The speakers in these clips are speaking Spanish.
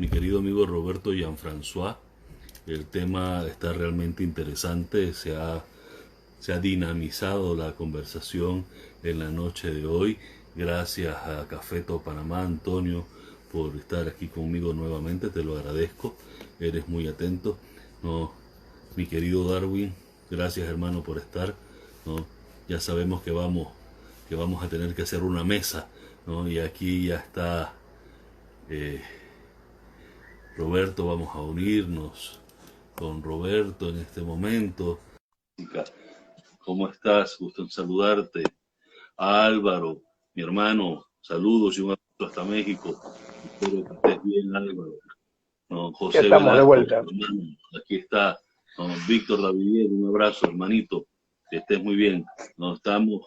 mi querido amigo Roberto Jean-François. El tema está realmente interesante, se ha dinamizado la conversación en la noche de hoy. Gracias a Cafeto Panamá, Antonio, por estar aquí conmigo nuevamente, te lo agradezco, eres muy atento. No, mi querido Darwin, gracias hermano por estar. ¿No? Ya sabemos que vamos a tener que hacer una mesa, ¿no? Y aquí ya está eh, Roberto, vamos a unirnos con Roberto en este momento. ¿Cómo estás? Gusto en saludarte. A Álvaro, mi hermano, saludos y un abrazo hasta México. Espero que estés bien, Álvaro. Don Ya José estamos de Velasco, vuelta. hermano, aquí está. Don Víctor Davidier, un abrazo, hermanito. Que estés muy bien. Nos estamos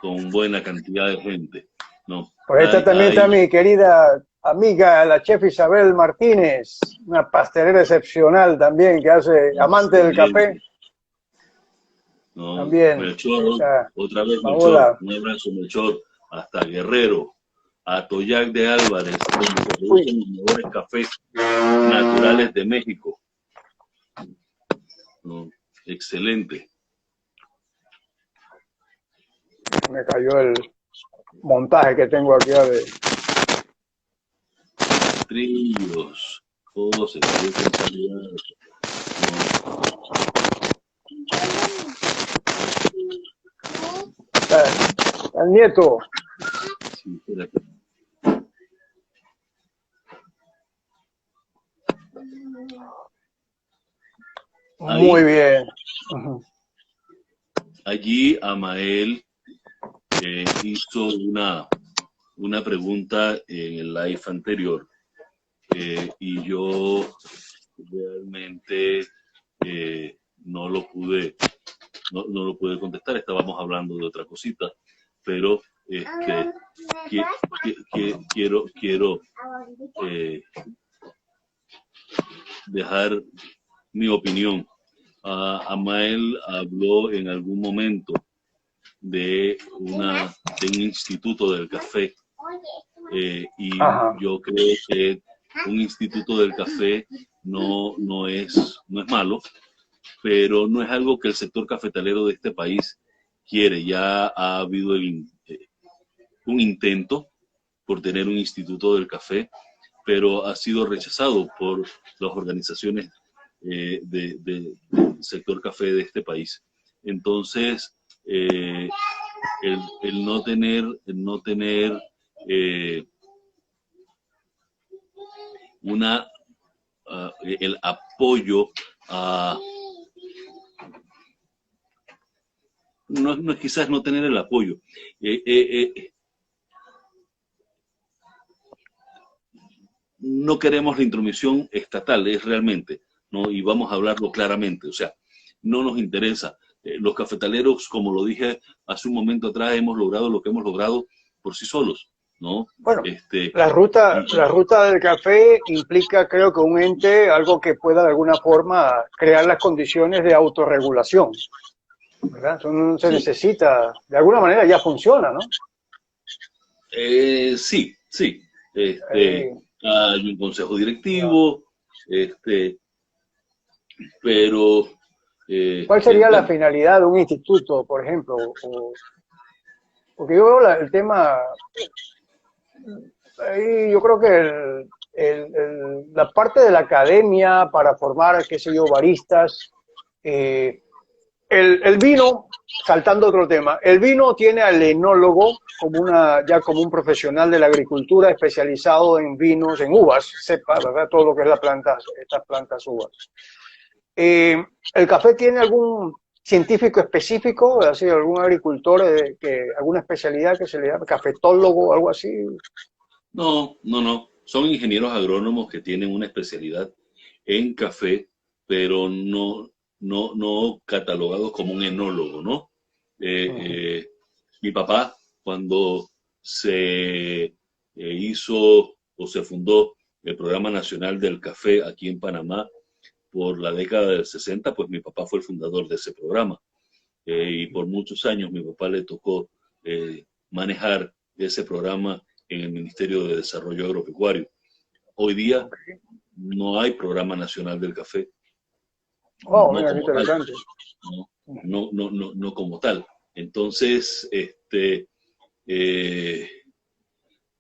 con buena cantidad de gente. No, Por ahí también está hay, mi querida amiga, la chef Isabel Martínez, una pastelera excepcional también, que hace, amante del café, excelente. No, también. Melchor, Esa, otra vez Melchor, Paola. un abrazo Melchor, hasta Guerrero, a Toyac de Álvarez, donde se Uy, producen los mejores cafés naturales de México. No, excelente. me cayó el montaje que tengo aquí. Trillos, José, qué sensualidad. El nieto. Sí, espérate. Muy Ahí, bien. allí Amael hizo una pregunta en el live anterior y yo realmente no lo pude no lo pude contestar, estábamos hablando de otra cosita, pero quiero dejar mi opinión. Amael habló en algún momento de un instituto del café y Ajá. yo creo que un instituto del café no es malo, pero no es algo que el sector cafetalero de este país quiere. Ya ha habido un intento por tener un instituto del café, pero ha sido rechazado por las organizaciones del sector café de este país. Entonces, el no tener el apoyo a no quizás no tener el apoyo. No queremos la intromisión estatal, es realmente, ¿no? Y vamos a hablarlo claramente, o sea, no nos interesa. Los cafetaleros, como lo dije hace un momento atrás, hemos logrado lo que hemos logrado por sí solos, ¿no? Bueno, Este, la ruta del café implica, creo que un ente, algo que pueda de alguna forma crear las condiciones de autorregulación, ¿verdad? Eso no se sí, necesita, de alguna manera ya funciona, ¿no? sí, sí. Ahí, Hay un consejo ya. directivo, pero ¿Cuál sería la bueno, finalidad de un instituto, por ejemplo? Porque yo veo el tema, ahí yo creo que la parte de la academia para formar, qué sé yo, baristas, eh, el vino, saltando a otro tema, el vino tiene al enólogo como ya como un profesional de la agricultura especializado en vinos, en uvas, sepa, ¿verdad? Todo lo que es la planta, estas plantas uvas. ¿El café tiene algún científico específico, así, algún agricultor, alguna especialidad que se le llama cafetólogo o algo así? no. Son ingenieros agrónomos que tienen una especialidad en café, pero no catalogados como un enólogo, ¿no? Uh -huh. Mi papá, cuando se hizo o se fundó el Programa Nacional del Café aquí en Panamá por la década del 60, pues mi papá fue el fundador de ese programa. Y por muchos años mi papá le tocó manejar ese programa en el Ministerio de Desarrollo Agropecuario. Hoy día no hay programa nacional del café, Oh, no mira, qué como tal, interesante. no como tal. Entonces, eh,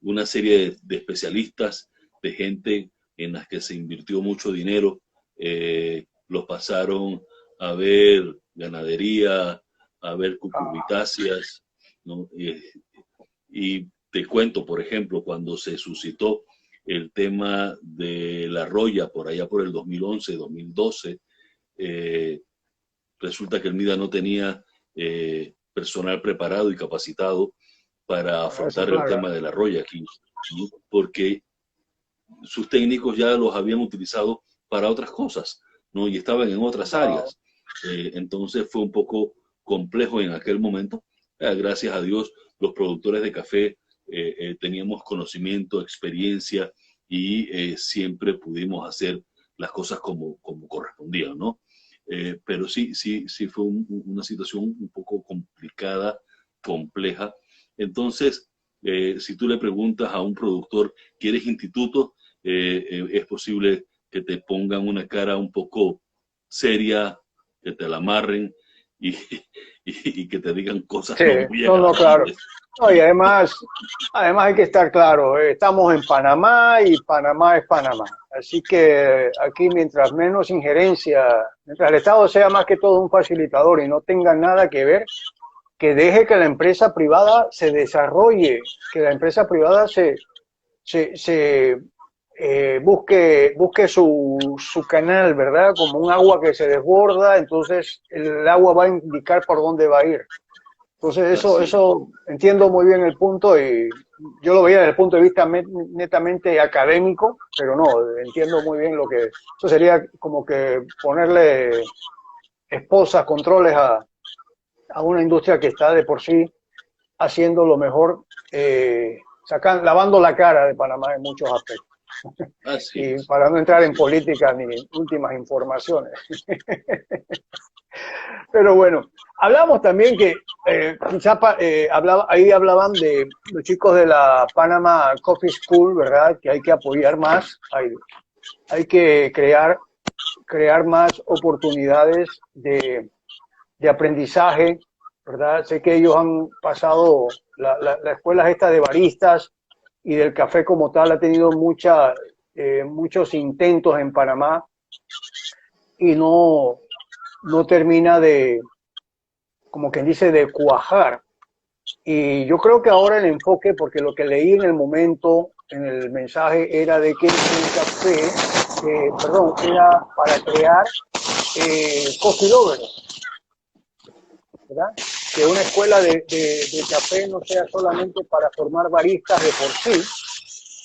una serie de especialistas, de gente en las que se invirtió mucho dinero, los pasaron a ver ganadería, a ver Ah, cucurbitáceas, ¿no? Y te cuento, por ejemplo, cuando se suscitó el tema de la roya por allá por el 2011, 2012, eh, resulta que el MIDA no tenía personal preparado y capacitado para para esa afrontar el plaga. tema de la roya aquí, ¿no? Porque sus técnicos ya los habían utilizado para otras cosas, ¿no? Y estaban en otras Wow. áreas. Entonces fue un poco complejo en aquel momento. Gracias a Dios, los productores de café teníamos conocimiento, experiencia y siempre pudimos hacer las cosas como correspondían, ¿no? Pero sí fue una situación un poco complicada, compleja. Entonces, si tú le preguntas a un productor, ¿quieres instituto? Es posible que te pongan una cara un poco seria, que te la amarren y, y que te digan cosas Sí, no muy no, no, claro. agradables. No, y además hay que estar claro, estamos en Panamá y Panamá es Panamá. Así que aquí mientras menos injerencia, mientras el Estado sea más que todo un facilitador y no tenga nada que ver, que deje que la empresa privada se desarrolle, que la empresa privada busque su canal, ¿verdad? Como un agua que se desborda, entonces el agua va a indicar por dónde va a ir. Entonces Así es. eso entiendo muy bien el punto y yo lo veía desde el punto de vista netamente académico, pero no, entiendo muy bien lo que... Eso sería como que ponerle esposas, controles a una industria que está de por sí haciendo lo mejor, lavando la cara de Panamá en muchos aspectos. Así Y es. para no entrar en Así es. política ni últimas informaciones. Pero bueno, hablamos también que quizá ahí hablaban de los chicos de la Panama Coffee School, ¿verdad? Que hay que apoyar más, hay que crear más oportunidades de aprendizaje, ¿verdad? Sé que ellos han pasado, la escuela esta de baristas y del café como tal ha tenido muchos intentos en Panamá y no termina como quien dice, de cuajar. Y yo creo que ahora el enfoque, porque lo que leí en el momento, en el mensaje, era de que el café, perdón, era para crear coffee lovers, ¿verdad? Que una escuela de café no sea solamente para formar baristas de por sí,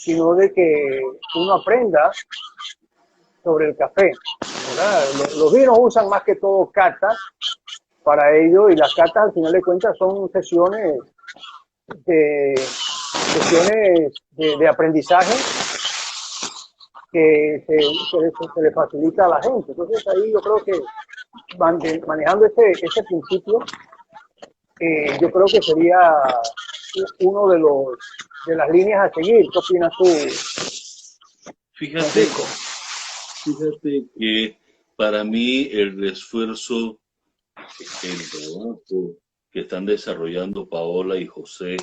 sino de que uno aprenda sobre el café, ¿verdad? Los vinos usan más que todo catas para ello y las catas al final de cuentas son sesiones de aprendizaje que se le facilita a la gente. Entonces ahí yo creo que manejando ese principio, yo creo que sería uno de las líneas a seguir. ¿Qué opinas tú, Fíjate, Francisco? fíjate que para mí el esfuerzo, el trabajo que están desarrollando Paola y José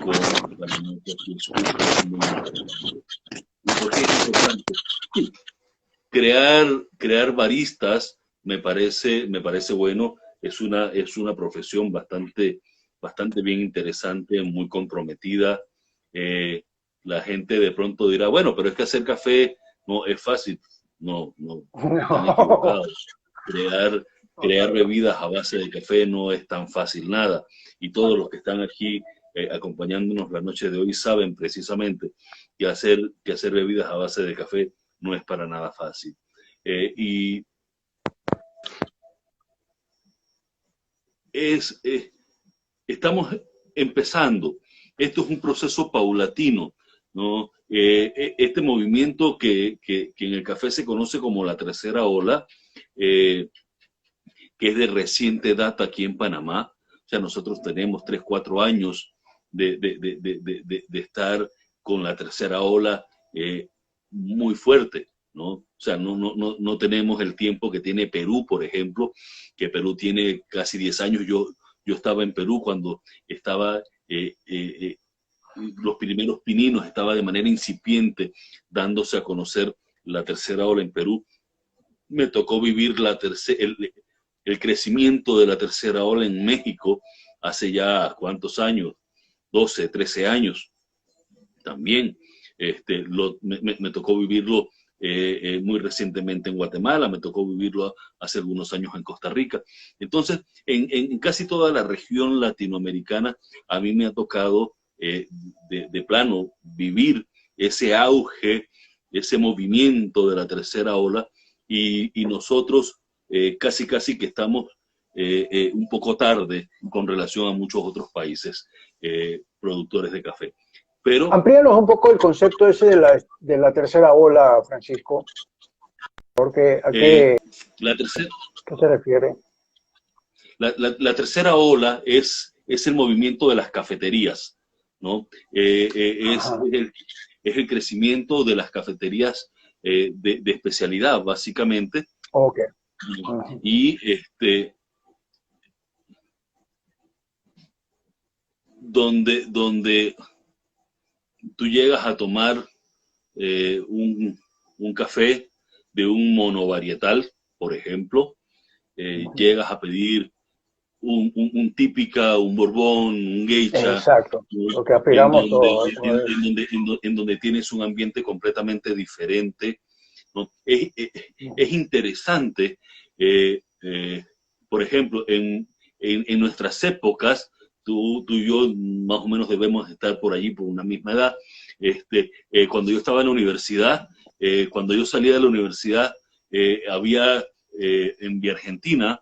con Panamá Coffee School es muy importante. ¿Y por qué es importante? Crear baristas me parece bueno, es una profesión bastante bien interesante, muy comprometida. Eh, la gente de pronto dirá, bueno, pero es que hacer café no es fácil. No, no, están No, equivocados. Crear, no, crear claro. bebidas a base de café no es tan fácil nada. Y todos los que están aquí acompañándonos la noche de hoy saben precisamente que hacer bebidas a base de café no es para nada fácil. Y es, estamos empezando. Esto es un proceso paulatino, ¿no? Este movimiento que en el café se conoce como la tercera ola, eh, que es de reciente data aquí en Panamá. O sea, nosotros tenemos 3, 4 años de estar con la tercera ola. muy fuerte, ¿no? O sea, no tenemos el tiempo que tiene Perú, por ejemplo, que Perú tiene casi 10 años. Yo estaba en Perú cuando estaba, los primeros pininos, estaba de manera incipiente dándose a conocer la tercera ola en Perú. Me tocó vivir el crecimiento de la tercera ola en México hace ya, ¿cuántos años? 12, 13 años también. Me tocó vivirlo muy recientemente en Guatemala, me tocó vivirlo hace algunos años en Costa Rica. Entonces, en casi toda la región latinoamericana, a mí me ha tocado de plano vivir ese auge, ese movimiento de la tercera ola, y nosotros casi que estamos un poco tarde con relación a muchos otros países productores de café. Pero amplíanos un poco el concepto ese de la tercera ola, Francisco, porque ¿a qué se refiere? La tercera ola es el movimiento de las cafeterías, ¿no? Es el crecimiento de las cafeterías de especialidad, básicamente. Ok. Y donde tú llegas a tomar un café de un monovarietal, por ejemplo, llegas a pedir un típica, un borbón, un geisha. Exacto, lo que aspiramos todos. En donde tienes un ambiente completamente diferente, ¿no? Es interesante, por ejemplo, en nuestras épocas, tú y yo más o menos debemos estar por allí por una misma edad. Cuando yo estaba en la universidad, cuando yo salía de la universidad, había en Vía Argentina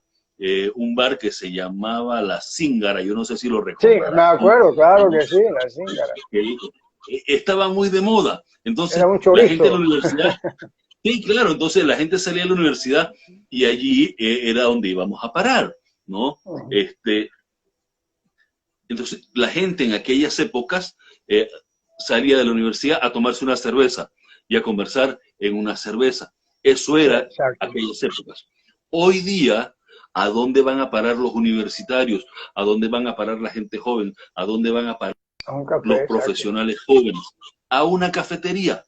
un bar que se llamaba La Zíngara, yo no sé si lo recuerdas. Sí, me acuerdo, claro que sí, La Zíngara. Estaba muy de moda, entonces era un la gente de la chorizo. universidad, sí, claro, entonces la gente salía de la universidad y allí era donde íbamos a parar, ¿no? Entonces la gente en aquellas épocas salía de la universidad a tomarse una cerveza y a conversar en una cerveza. Eso era Exacto. aquellas épocas. Hoy día, ¿a dónde van a parar los universitarios? ¿A dónde van a parar la gente joven? ¿A dónde van a parar los profesionales jóvenes? A una cafetería,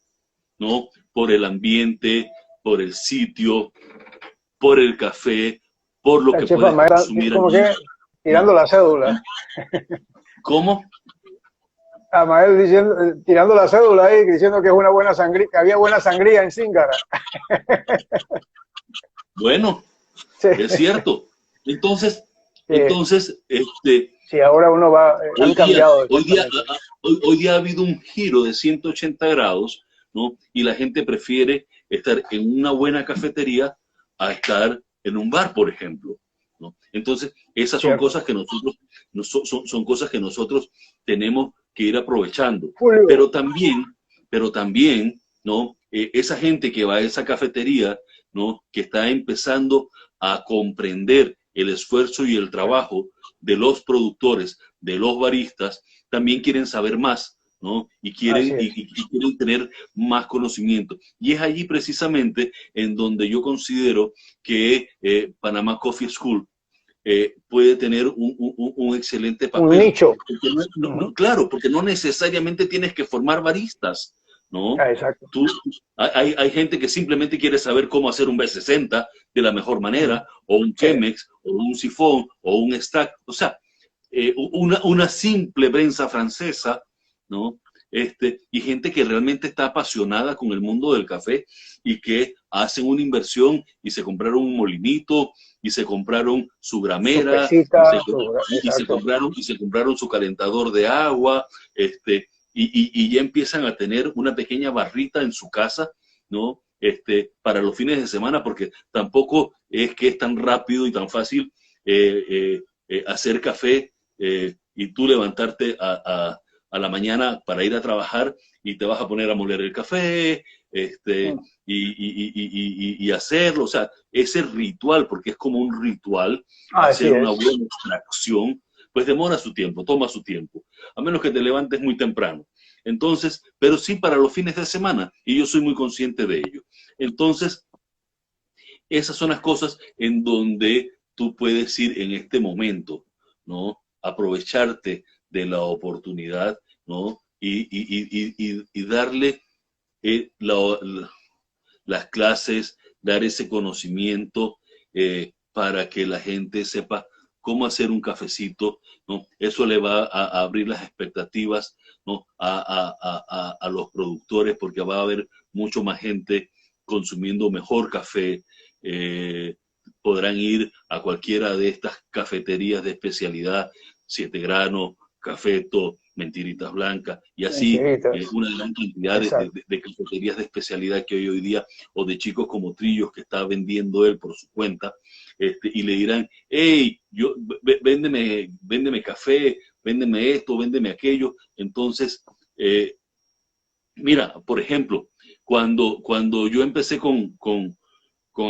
¿no? Por el ambiente, por el sitio, por el café, por lo que puedes consumir. Como que tirando la cédula. ¿Cómo? Amael diciendo, tirando la cédula ahí, diciendo que es una buena sangría, que había buena sangría en Zíngara. Bueno, sí. Es cierto. Entonces, sí, ahora uno va, han cambiado. Hoy día ha habido un giro de 180 grados, ¿no? Y la gente prefiere estar en una buena cafetería a estar en un bar, por ejemplo, ¿no? Entonces, esas son cosas que nosotros, son cosas que nosotros tenemos que ir aprovechando. Pero también, ¿no? Esa gente que va a esa cafetería, ¿no? Que está empezando a comprender el esfuerzo y el trabajo de los productores, de los baristas, también quieren saber más, ¿no? Y quieren tener más conocimiento. Y es allí precisamente en donde yo considero que Panama Coffee School puede tener un excelente papel. Un nicho. Claro, porque no necesariamente tienes que formar baristas, ¿no? Exacto. Hay gente que simplemente quiere saber cómo hacer un B60 de la mejor manera, o un Chemex, o un sifón, o un stack. O sea, una simple prensa francesa, ¿no? Y gente que realmente está apasionada con el mundo del café y que hacen una inversión y se compraron un molinito y se compraron su gramera y se compraron su calentador de agua, y ya empiezan a tener una pequeña barrita en su casa, ¿no? Para los fines de semana, porque tampoco es que es tan rápido y tan fácil hacer café y tú levantarte a la mañana para ir a trabajar y te vas a poner a moler el café y hacerlo. O sea, ese ritual, porque es como un ritual, hacer una buena extracción, pues demora su tiempo, toma su tiempo, a menos que te levantes muy temprano. Entonces, pero sí para los fines de semana, y yo soy muy consciente de ello. Entonces, esas son las cosas en donde tú puedes ir en este momento, ¿no? Aprovecharte de la oportunidad, ¿no? Y darle las clases, dar ese conocimiento para que la gente sepa cómo hacer un cafecito, ¿no? Eso le va a abrir las expectativas, ¿no? A los productores, porque va a haber mucho más gente consumiendo mejor café. eh, Podrán ir a cualquiera de estas cafeterías de especialidad, Siete Granos, Cafeto, Mentiritas Blancas, y así Mentiritas. una gran cantidad Exacto. de cafeterías de especialidad que hoy día, o de chicos como Trillos que está vendiendo él por su cuenta, y le dirán, hey, véndeme café, véndeme esto, véndeme aquello. Entonces, mira, por ejemplo, cuando yo empecé con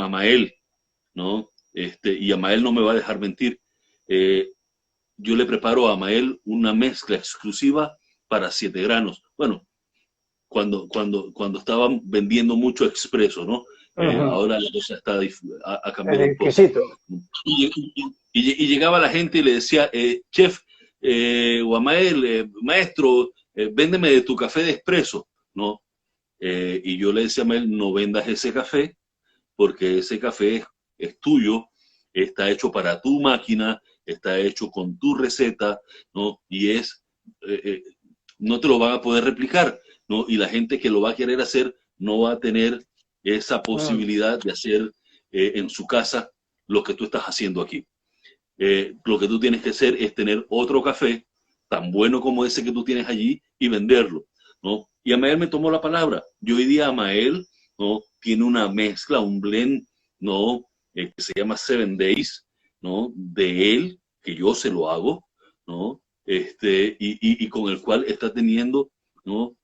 Amael, ¿no? Y Amael no me va a dejar mentir. Yo le preparo a Amael una mezcla exclusiva para Siete Granos. Bueno, cuando estaban vendiendo mucho expreso, ¿no? Ahora la cosa ha Es cambiado un poco. exquisito. Y llegaba la gente y le decía, chef, Amael, maestro, véndeme de tu café de expreso, ¿no? Y yo le decía a Amael, no vendas ese café, porque ese café es tuyo, está hecho para tu máquina, está hecho con tu receta, ¿no? Eh, eh, no te lo van a poder replicar, ¿no? Y la gente que lo va a querer hacer no va a tener esa posibilidad de hacer en su casa lo que tú estás haciendo aquí. Lo que tú tienes que hacer es tener otro café tan bueno como ese que tú tienes allí y venderlo, ¿no? Y Amael me tomó la palabra. Yo hoy día Amael, ¿no? Tiene una mezcla, un blend, ¿no? Que se llama Seven Days, ¿no? De él, que yo se lo hago, ¿no? Y con el cual está teniendo, ¿no?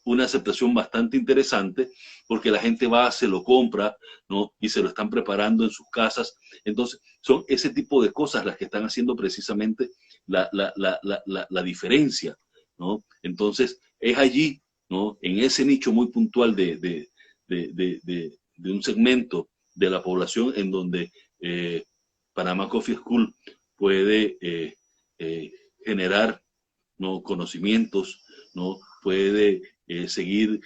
Una aceptación bastante interesante, porque la gente va, se lo compra, ¿no? Y se lo están preparando en sus casas. Entonces, son ese tipo de cosas las que están haciendo precisamente la diferencia, ¿no? Entonces, es allí, ¿no? En ese nicho muy puntual de un segmento de la población en donde Panama Coffee School puede generar, ¿no? Conocimientos, ¿no? Puede seguir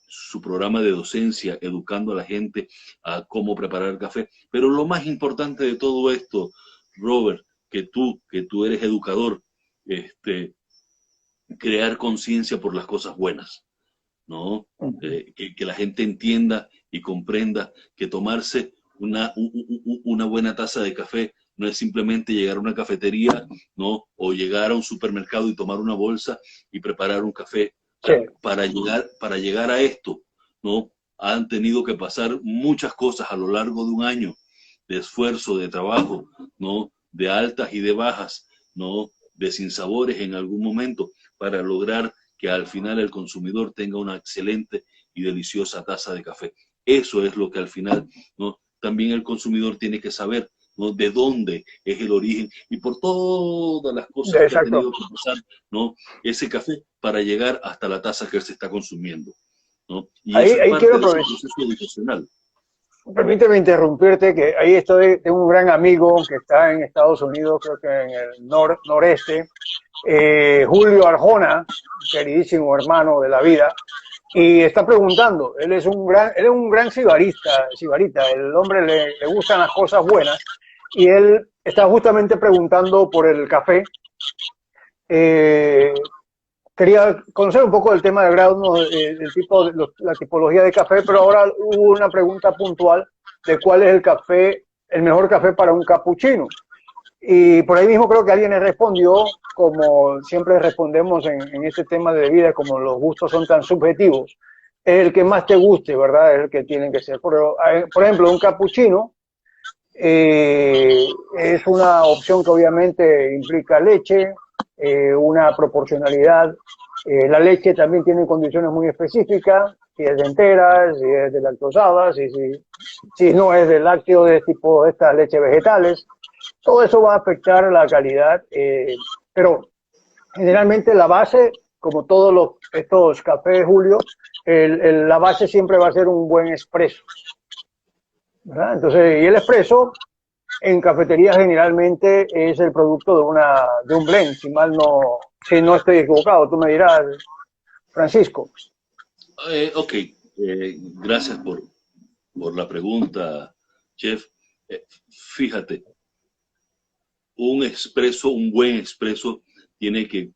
su programa de docencia, educando a la gente a cómo preparar café. Pero lo más importante de todo esto, Robert, que tú eres educador, crear conciencia por las cosas buenas, ¿no? Que la gente entienda y comprenda que tomarse una buena taza de café no es simplemente llegar a una cafetería, ¿no? O llegar a un supermercado y tomar una bolsa y preparar un café. Sí. Para llegar a esto, ¿no? Han tenido que pasar muchas cosas a lo largo de un año de esfuerzo, de trabajo, ¿no? De altas y de bajas, ¿no? De sinsabores en algún momento para lograr que al final el consumidor tenga una excelente y deliciosa taza de café. Eso es lo que al final, ¿no? También el consumidor tiene que saber, ¿no? De dónde es el origen y por todas las cosas que ha Exacto. tenido que pasar, ¿no? Ese café para llegar hasta la taza que se está consumiendo, ¿no? Y eso es Ahí parte quiero de ese aprovechar. proceso educacional. Permíteme interrumpirte, que ahí estoy, tengo un gran amigo que está en Estados Unidos, creo que en el noreste, Julio Arjona, queridísimo hermano de la vida, y está preguntando, él es un gran sibarita, el hombre le gustan las cosas buenas, y él está justamente preguntando por el café. Quería conocer un poco del tema de grado, del tipo, la tipología de café, pero ahora hubo una pregunta puntual de cuál es el café, el mejor café para un capuchino. Y por ahí mismo creo que alguien le respondió, como siempre respondemos en este tema de bebida, como los gustos son tan subjetivos, es el que más te guste, ¿verdad? Es el que tiene que ser. Por ejemplo, un capuchino es una opción que obviamente implica leche, una proporcionalidad. La leche también tiene condiciones muy específicas, si es de enteras, si es de lactosada, si no es de lácteo, de tipo de estas leches vegetales. Todo eso va a afectar la calidad, pero generalmente la base como todos estos cafés, Julio, la base siempre va a ser un buen espresso, ¿verdad? Entonces, y el espresso en cafeterías generalmente es el producto de un blend, si no estoy equivocado, tú me dirás, Francisco. Ok, gracias por la pregunta, chef. Fíjate, un buen expreso tiene que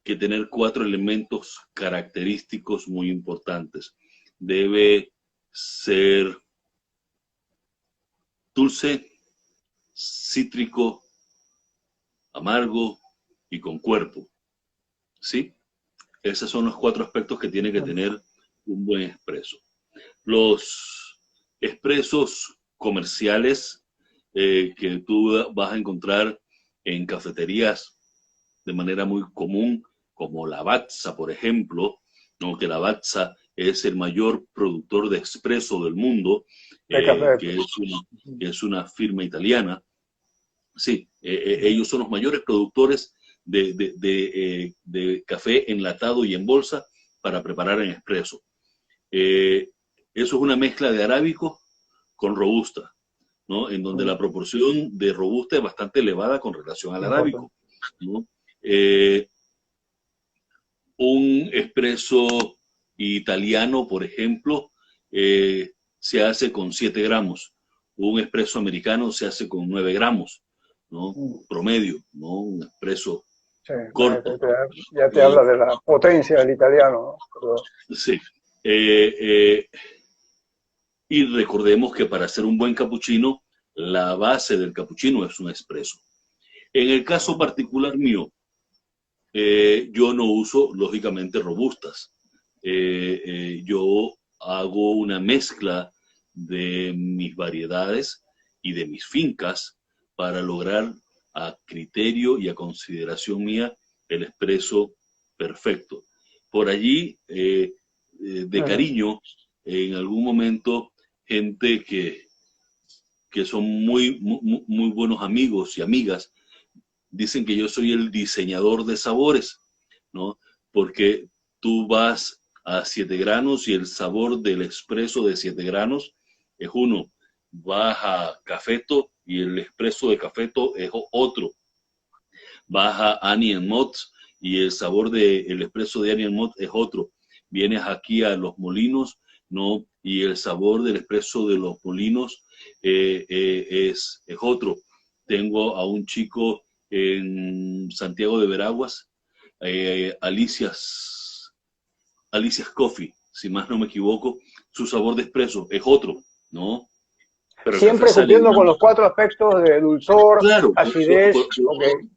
tener 4 elementos característicos muy importantes. Debe ser dulce, cítrico, amargo y con cuerpo. ¿Sí? Esos son los 4 aspectos que tiene que tener un buen expreso. Los expresos comerciales que tú vas a encontrar en cafeterías de manera muy común, como Lavazza, por ejemplo, ¿no? Que Lavazza es el mayor productor de expreso del mundo, que es una firma italiana. Sí, ellos son los mayores productores de café enlatado y en bolsa para preparar en expreso. Eso es una mezcla de arábico con robusta, ¿no? En donde la proporción de robusta es bastante elevada con relación al arábico, ¿no? Un expreso italiano, por ejemplo, se hace con 7 gramos. Un expreso americano se hace con 9 gramos, ¿no? Promedio, ¿no? Un expreso corto. Ya te habla de la potencia del italiano, ¿no? Sí. Y recordemos que para hacer un buen capuchino, la base del capuchino es un espresso. En el caso particular mío, yo no uso, lógicamente, robustas. Yo hago una mezcla de mis variedades y de mis fincas para lograr a criterio y a consideración mía el espresso perfecto. Por allí, de cariño, en algún momento, gente que son muy buenos amigos y amigas, dicen que yo soy el diseñador de sabores, ¿no? Porque tú vas a 7 granos y el sabor del expreso de 7 granos es uno. Vas a cafeto y el expreso de cafeto es otro. Vas a Annie Mott y el sabor del expreso de Annie Mott es otro. Vienes aquí a Los Molinos, ¿no? Y el sabor del expreso de Los Molinos es otro. Tengo a un chico en Santiago de Veraguas, Alicia's Coffee, si más no me equivoco, su sabor de expreso es otro, ¿no? Pero siempre cumpliendo con los 4 aspectos de dulzor, claro, acidez.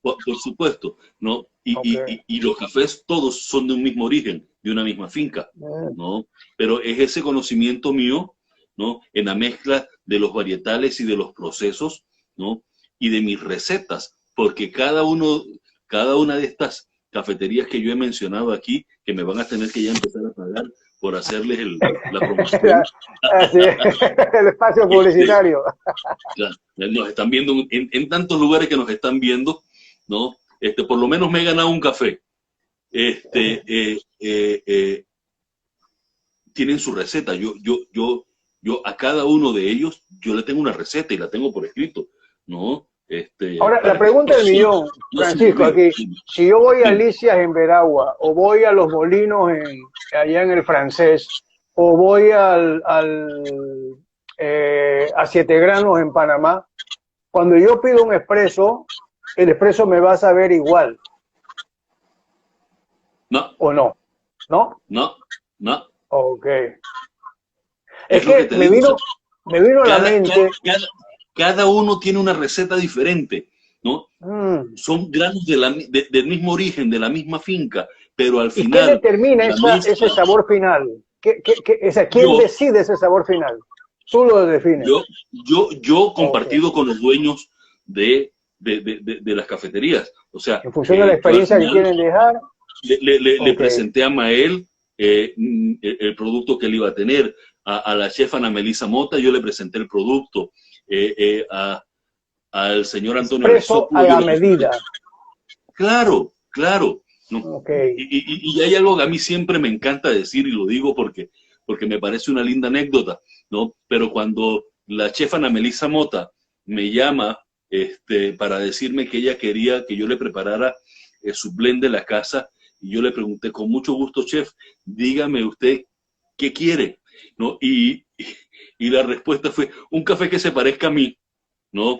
Por supuesto, ¿no? Y los cafés todos son de un mismo origen, de una misma finca, ¿no? Pero es ese conocimiento mío, ¿no? En la mezcla de los varietales y de los procesos, ¿no? Y de mis recetas, porque cada una de estas cafeterías que yo he mencionado aquí, que me van a tener que ya empezar a pagar por hacerles la promoción. Así es, el espacio publicitario. Nos están viendo en tantos lugares que nos están viendo, ¿no? Por lo menos me he ganado un café. Tienen su receta. Yo a cada uno de ellos, yo le tengo una receta y la tengo por escrito, ¿no? Ahora, la pregunta del millón, Francisco, aquí, si yo voy a Alicias en Veragua, o voy a Los Molinos allá en el Francés, o voy a 7 granos en Panamá, cuando yo pido un expreso, el expreso me va a saber igual. No. ¿O no? ¿No? No. Ok. Es que me vino a la mente... Cada uno tiene una receta diferente, ¿no? Son granos del mismo origen, de la misma finca, pero al final... ¿Y qué determina ese sabor final? ¿Quién decide ese sabor final? Tú lo defines. Yo compartido con los dueños de las cafeterías. O sea, en función de la experiencia que quieren dejar. Le presenté a Mael el producto que él iba a tener. A la chef Ana Melisa Mota yo le presenté el producto. Al señor Antonio Expreso a la medida. Claro. ¿no? Ok. Y hay algo que a mí siempre me encanta decir, y lo digo porque me parece una linda anécdota, ¿no? Pero cuando la chef Ana Melissa Mota me llama para decirme que ella quería que yo le preparara su blend de la casa, y yo le pregunté, con mucho gusto, chef, dígame usted qué quiere, ¿no? Y la respuesta fue, un café que se parezca a mí, ¿no?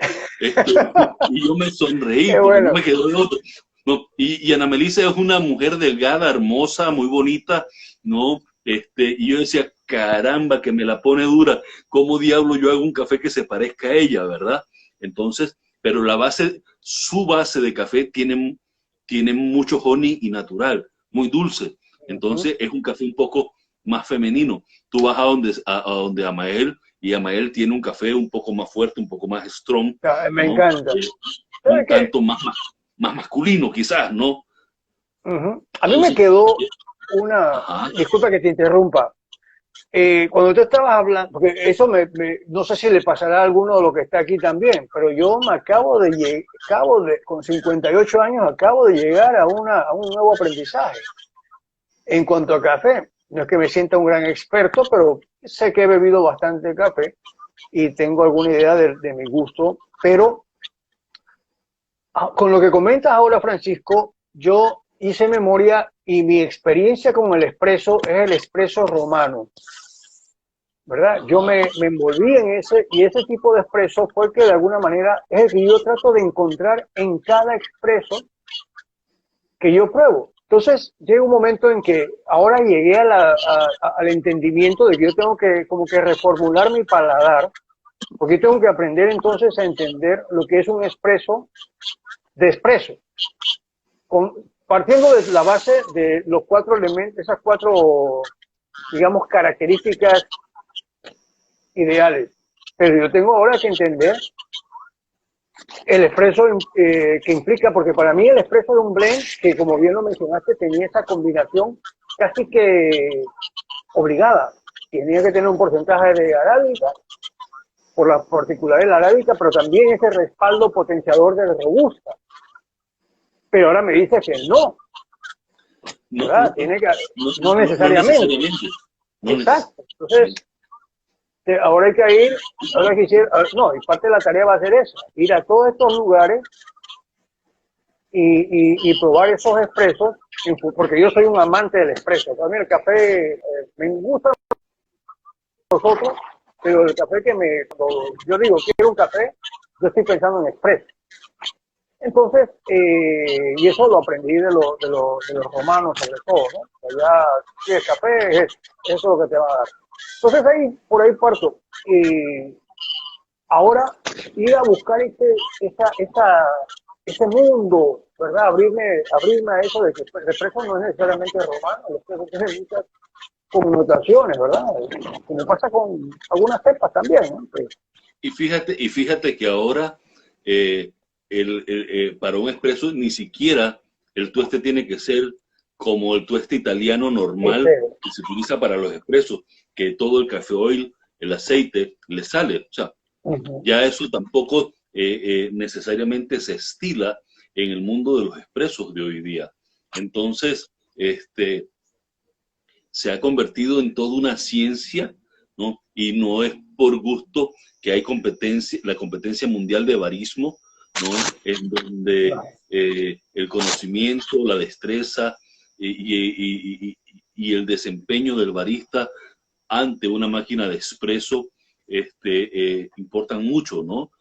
Y yo me sonreí Qué porque no bueno. me quedó de otro. No, y Ana Melissa es una mujer delgada, hermosa, muy bonita, ¿no? Y yo decía, caramba, que me la pone dura, ¿cómo diablo yo hago un café que se parezca a ella, verdad? Entonces, pero su base de café tiene mucho honey y natural, muy dulce. Ujú. Entonces, es un café un poco más femenino. Tú vas a donde Amael, y Amael tiene un café un poco más fuerte, un poco más strong, Me ¿no? encanta. Eh, ¿Sabes un qué? tanto más masculino, quizás, ¿no? Ujú. A mí me Entonces, quedó una, ajá, disculpa que te interrumpa. Cuando tú estabas hablando, porque eso no sé si le pasará a alguno de los que está aquí también, pero yo me con 58 años, acabo de llegar a un nuevo aprendizaje en cuanto a café. No es que me sienta un gran experto, pero sé que he bebido bastante café y tengo alguna idea de mi gusto, pero con lo que comentas ahora, Francisco, yo hice memoria y mi experiencia con el espresso es el espresso romano, ¿verdad? Yo ajá. me envolví en ese y ese tipo de espresso fue el que de alguna manera es el que yo trato de encontrar en cada expresso que yo pruebo. Entonces llega un momento en que ahora llegué al entendimiento de que yo tengo que como que reformular mi paladar, porque tengo que aprender entonces a entender lo que es un espresso de espresso. Partiendo de la base de los cuatro elementos, esas cuatro, digamos, características ideales. Pero yo tengo ahora que entender el expreso que implica, porque para mí el expreso de un blend, que como bien lo mencionaste, tenía esa combinación casi que obligada. Tenía que tener un porcentaje de arábica, por la particularidad de la arábica, pero también ese respaldo potenciador de la robusta. Pero ahora me dice que no, No, ¿verdad? no, Tiene que, no, no no necesariamente. necesariamente, no Exacto. Entonces, necesariamente. ahora hay que ir, ahora quisiera, no, y parte de la tarea va a ser esa, ir a todos estos lugares y probar esos expresos, porque yo soy un amante del expreso. También el café me gusta a nosotros, pero el café cuando yo digo quiero un café, yo estoy pensando en expreso. Entonces, y eso lo aprendí de los romanos sobre todo, ¿no? Allá, sí, el café eso es lo que te va a dar. Entonces ahí, por ahí parto. Ahora ir a buscar ese mundo, ¿verdad? Abrirme a eso de que el expreso no es necesariamente romano, el expreso tiene muchas connotaciones, ¿verdad? Como pasa con algunas cepas también, ¿no? Y fíjate que ahora eh, para un espresso ni siquiera el tueste tiene que ser como el tueste italiano normal Ese, que se utiliza para los expresos, que todo el café oil, el aceite, le sale. O sea, uh-huh. ya eso tampoco necesariamente se estila en el mundo de los expresos de hoy día. Entonces, se ha convertido en toda una ciencia, ¿no? Y no es por gusto que hay competencia, la competencia mundial de barismo, ¿no? En donde No. el conocimiento, la destreza y el desempeño del barista ante una máquina de expreso importan mucho, ¿no?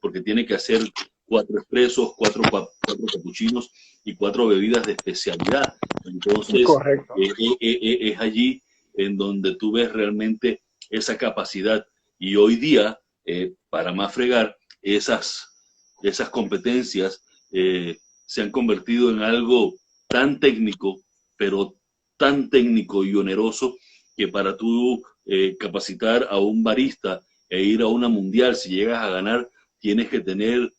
Porque tiene que hacer 4 expresos, 4 capuchinos y 4 bebidas de especialidad. Entonces, Correcto. es allí en donde tú ves realmente esa capacidad. Y hoy día, para más fregar, esas competencias se han convertido en algo tan técnico, pero tan técnico y oneroso, que para tú capacitar a un barista e ir a una mundial, si llegas a ganar, tienes que tener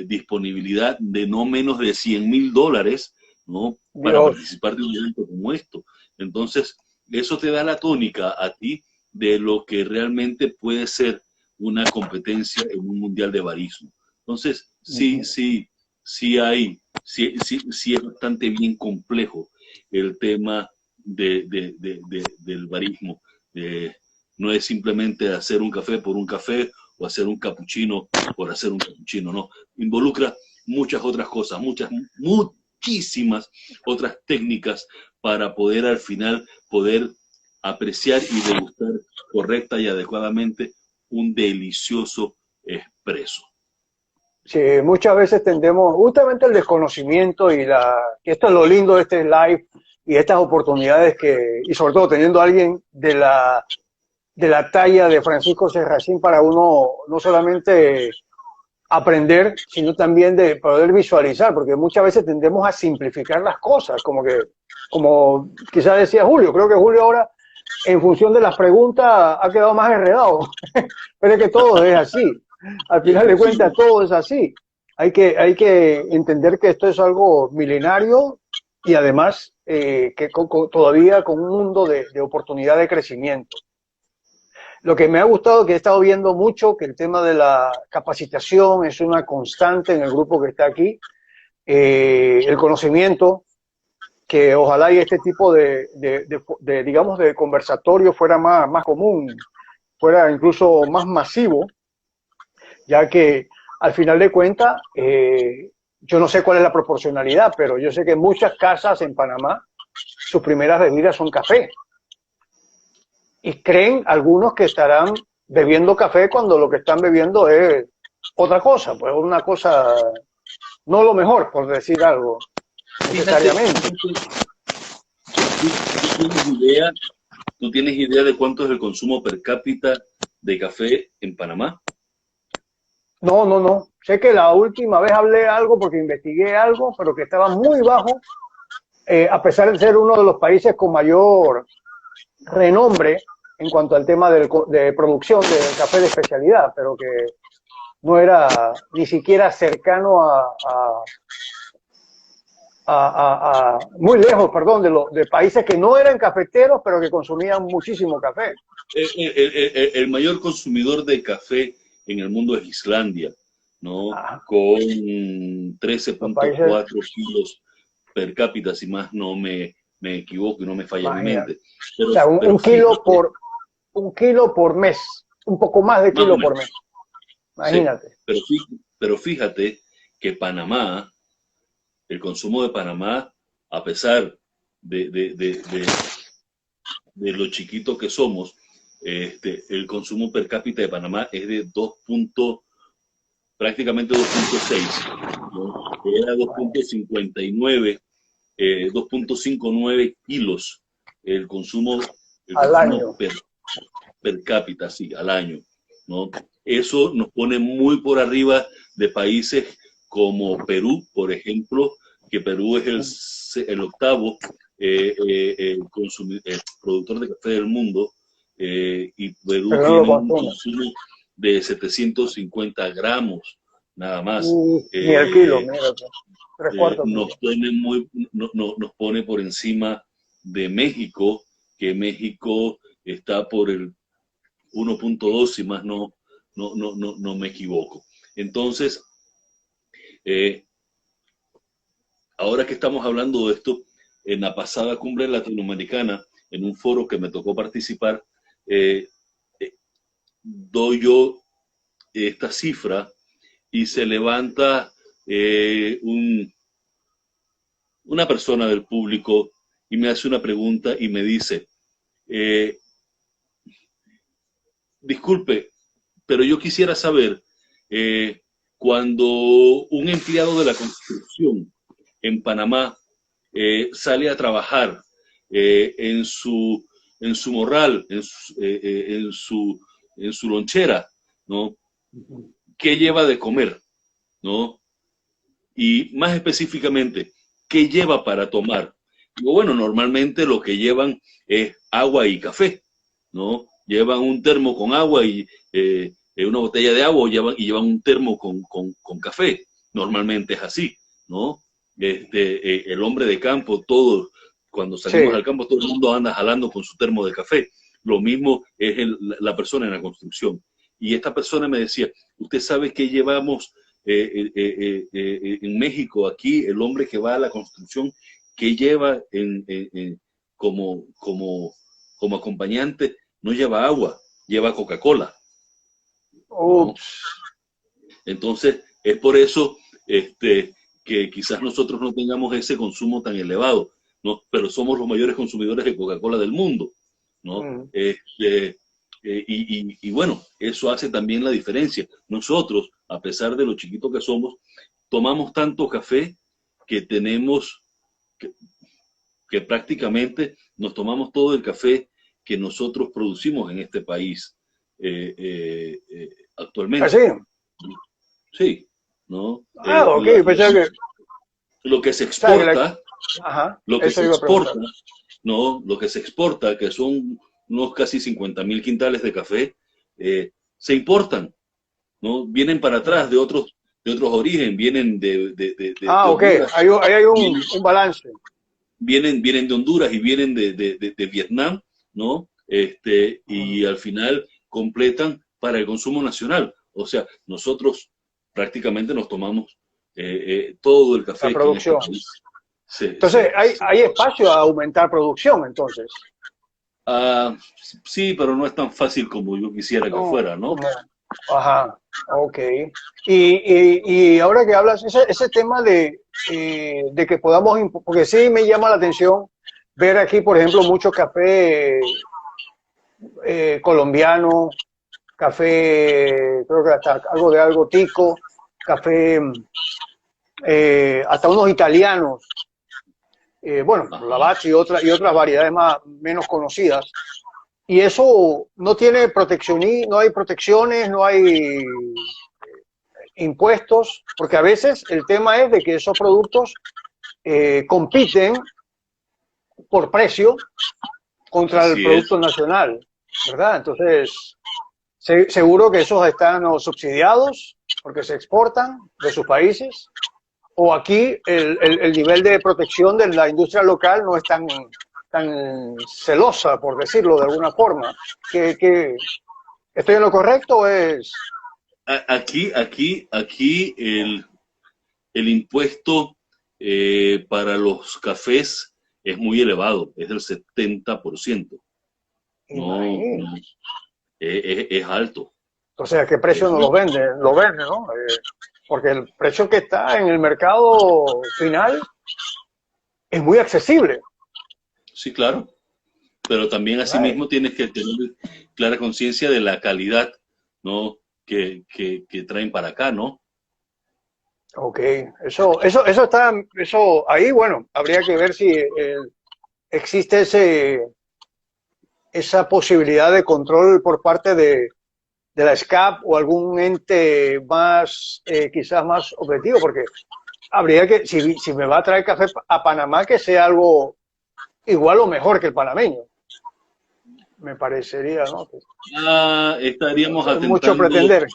disponibilidad de no menos de $100,000, ¿no? Para Dios. participar de un evento como esto. Entonces, eso te da la tónica a ti de lo que realmente puede ser una competencia en un mundial de barismo. Entonces, sí, Uh-huh. sí, sí es bastante bien complejo el tema del barismo. No es simplemente hacer un café por un café o hacer un capuchino por hacer un capuchino, no. Involucra muchas otras cosas, muchísimas otras técnicas para poder al final poder apreciar y degustar correcta y adecuadamente un delicioso espresso. Sí, muchas veces tendemos justamente el desconocimiento que esto es lo lindo de este live y estas oportunidades y sobre todo teniendo a alguien de la talla de Francisco Serracín para uno no solamente aprender, sino también de poder visualizar, porque muchas veces tendemos a simplificar las cosas, como quizás decía Julio, creo que Julio ahora, en función de las preguntas, ha quedado más enredado, pero es que todo es así, al final de cuentas todo es así, hay que entender que esto es algo milenario y además todavía con un mundo de oportunidad de crecimiento. Lo que me ha gustado, que he estado viendo mucho, que el tema de la capacitación es una constante en el grupo que está aquí, el conocimiento, que ojalá y este tipo digamos, de conversatorio fuera más común, fuera incluso más masivo, ya que al final de cuentas, yo no sé cuál es la proporcionalidad, pero yo sé que en muchas casas en Panamá, sus primeras bebidas son café. Y creen algunos que estarán bebiendo café cuando lo que están bebiendo es otra cosa, pues una cosa, no lo mejor, por decir algo, necesariamente. ¿Tú tienes idea de cuánto es el consumo per cápita de café en Panamá? No. Sé que la última vez hablé algo porque investigué algo, pero que estaba muy bajo, a pesar de ser uno de los países con mayor renombre en cuanto al tema de producción de café de especialidad, pero que no era ni siquiera cercano muy lejos, perdón, de países que no eran cafeteros, pero que consumían muchísimo café. El mayor consumidor de café en el mundo es Islandia, ¿no? Con 13.4 kilos per cápita, si más no me equivoco y no me falla mi mente. Pero, o sea, un kilo por mes, un poco más de kilo por mes. Imagínate. Sí, pero fíjate que Panamá, el consumo de Panamá, a pesar de lo chiquito que somos, el consumo per cápita de Panamá es de prácticamente 2.6, ¿no? Era 2.59, 2.59 kilos el consumo al año. Per cápita, sí, al año, ¿no? Eso nos pone muy por arriba de países como Perú, por ejemplo, que Perú es el octavo productor de café del mundo, y Perú tiene un consumo de 750 gramos, nada más. Ni el kilo, nos pone por encima de México, que México está por el 1.2, si más no me equivoco. Entonces, ahora que estamos hablando de esto, en la pasada cumbre latinoamericana, en un foro que me tocó participar, doy yo esta cifra y se levanta una persona del público y me hace una pregunta y me dice, disculpe, pero yo quisiera saber, cuando un empleado de la construcción en Panamá sale a trabajar en su morral, en su lonchera, ¿no? ¿Qué lleva de comer? ¿No? Y más específicamente, ¿qué lleva para tomar? Bueno, normalmente lo que llevan es agua y café, ¿no? Llevan un termo con agua y una botella de agua y llevan un termo con café. Normalmente es así, ¿no? El hombre de campo, todos, cuando salimos al campo, todo el mundo anda jalando con su termo de café. Lo mismo es la persona en la construcción. Y esta persona me decía, ¿usted sabe qué llevamos en México, aquí, el hombre que va a la construcción, que lleva como acompañante, no lleva agua, lleva Coca-Cola, ¿no? Ups. Entonces, es por eso que quizás nosotros no tengamos ese consumo tan elevado, ¿no? Pero somos los mayores consumidores de Coca-Cola del mundo, ¿no? Mm. Y bueno, eso hace también la diferencia. Nosotros, a pesar de lo chiquito que somos, tomamos tanto café que tenemos, que, que prácticamente nos tomamos todo el café que nosotros producimos en este país ¿Así? actualmente. Sí, ¿no? Ah, ok, pensaba que, o Lo que se sea, que exporta, ajá, lo que eso se iba a exporta, preguntar. ¿no? Lo que se exporta, que son unos casi 50.000 quintales de café, se importan, ¿no? Vienen para atrás de otros orígenes, vienen de Ah, ok, Honduras, ahí hay vienen, un balance. vienen de Honduras y vienen de Vietnam, ¿no? Y al final completan para el consumo nacional. O sea, nosotros prácticamente nos tomamos todo el café La aquí en este producción. país. Entonces, hay espacio a aumentar producción, entonces. Ah, sí, pero no es tan fácil como yo quisiera que No, fuera, ¿no? como, ajá, ok. Y ahora que hablas, ese tema de que podamos, porque sí me llama la atención ver aquí, por ejemplo, mucho café colombiano, café, creo que hasta algo de algo tico, café, hasta unos italianos, bueno, Ajá. Lavazza y otras variedades más, menos conocidas. Y eso no tiene protección, no hay protecciones, no hay impuestos, porque a veces el tema es de que esos productos compiten por precio contra el Así producto es. nacional, ¿verdad? Entonces, seguro que esos están o subsidiados porque se exportan de sus países, o aquí el nivel de protección de la industria local no es tan celosa, por decirlo de alguna forma. ¿Estoy en lo correcto o es? Aquí el impuesto para los cafés es muy elevado, es del 70%. No, Imagínate. no, es alto, O sea, ¿qué es precio nos lo alto. vende? Lo vende, ¿no? Porque el precio que está en el mercado final es muy accesible, Sí, claro, pero también ¿verdad? asimismo tienes que tener clara conciencia de la calidad, ¿no? Que traen para acá, ¿no? Ok, eso está, eso ahí, bueno, habría que ver si existe esa posibilidad de control por parte de la SCAP o algún ente más, quizás más objetivo, porque habría que, si me va a traer café a Panamá, que sea algo igual o mejor que el panameño, me parecería, ¿no? Estaríamos Es mucho atentando, pretender.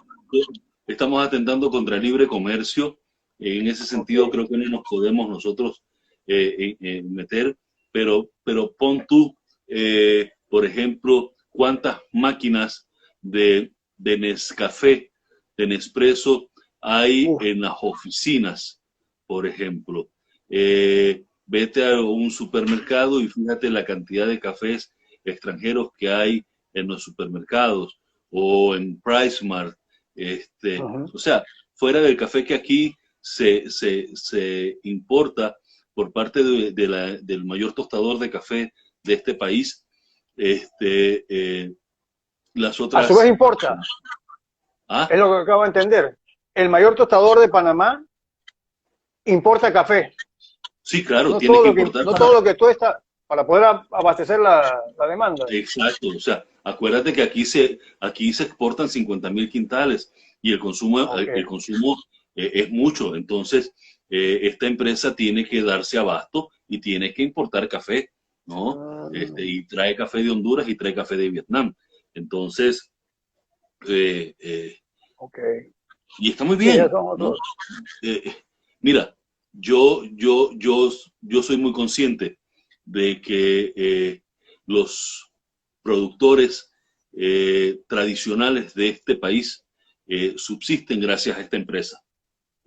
estamos atentando contra el libre comercio. En ese Ok, sentido, creo que no nos podemos nosotros meter, pero pon tú, por ejemplo, cuántas máquinas de Nescafé, de Nespresso hay uf, en las oficinas, por ejemplo. Vete a un supermercado y fíjate la cantidad de cafés extranjeros que hay en los supermercados o en PriceMart. uh-huh. O sea, fuera del café que aquí se importa por parte del mayor tostador de café de este país, las A su vez otras... importa, Ah, es lo que acabo de entender. El mayor tostador de Panamá importa café. sí, claro, No tiene todo que lo que, importar no todo para... lo que tuesta para poder abastecer la demanda. Exacto, o sea, acuérdate que aquí se exportan 50.000 quintales y Ok. el consumo es mucho. Entonces, esta empresa tiene que darse abasto y tiene que importar café, ¿no? Mm, Y trae café de Honduras y trae café de Vietnam. Entonces, eh, eh, ok. y está muy Sí, ya bien, son ¿no? otros. Mira, yo soy muy consciente de que los productores tradicionales de este país subsisten gracias a esta empresa.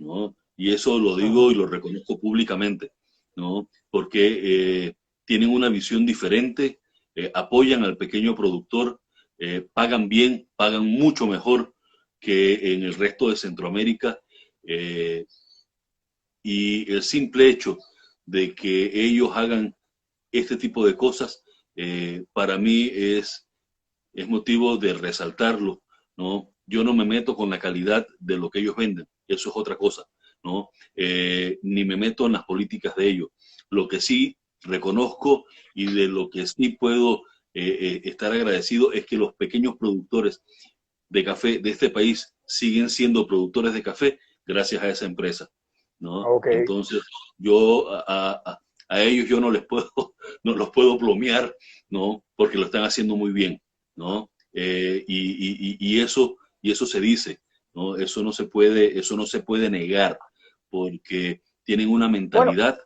¿no? Y eso lo digo y lo reconozco públicamente, ¿no? Porque tienen una visión diferente, apoyan al pequeño productor, pagan bien, pagan mucho mejor que en el resto de Centroamérica. eh, y el simple hecho de que ellos hagan este tipo de cosas, para mí es motivo de resaltarlo, ¿no? Yo no me meto con la calidad de lo que ellos venden, eso es otra cosa, ¿no? Ni me meto en las políticas de ellos. Lo que sí reconozco y de lo que sí puedo estar agradecido es que los pequeños productores de café de este país siguen siendo productores de café gracias a esa empresa, ¿no? Ok. Entonces, yo a ellos yo no les puedo, no los puedo plomear, ¿no? Porque lo están haciendo muy bien, ¿no? Y eso se dice, ¿no? Eso no se puede negar, porque tienen una Bueno, mentalidad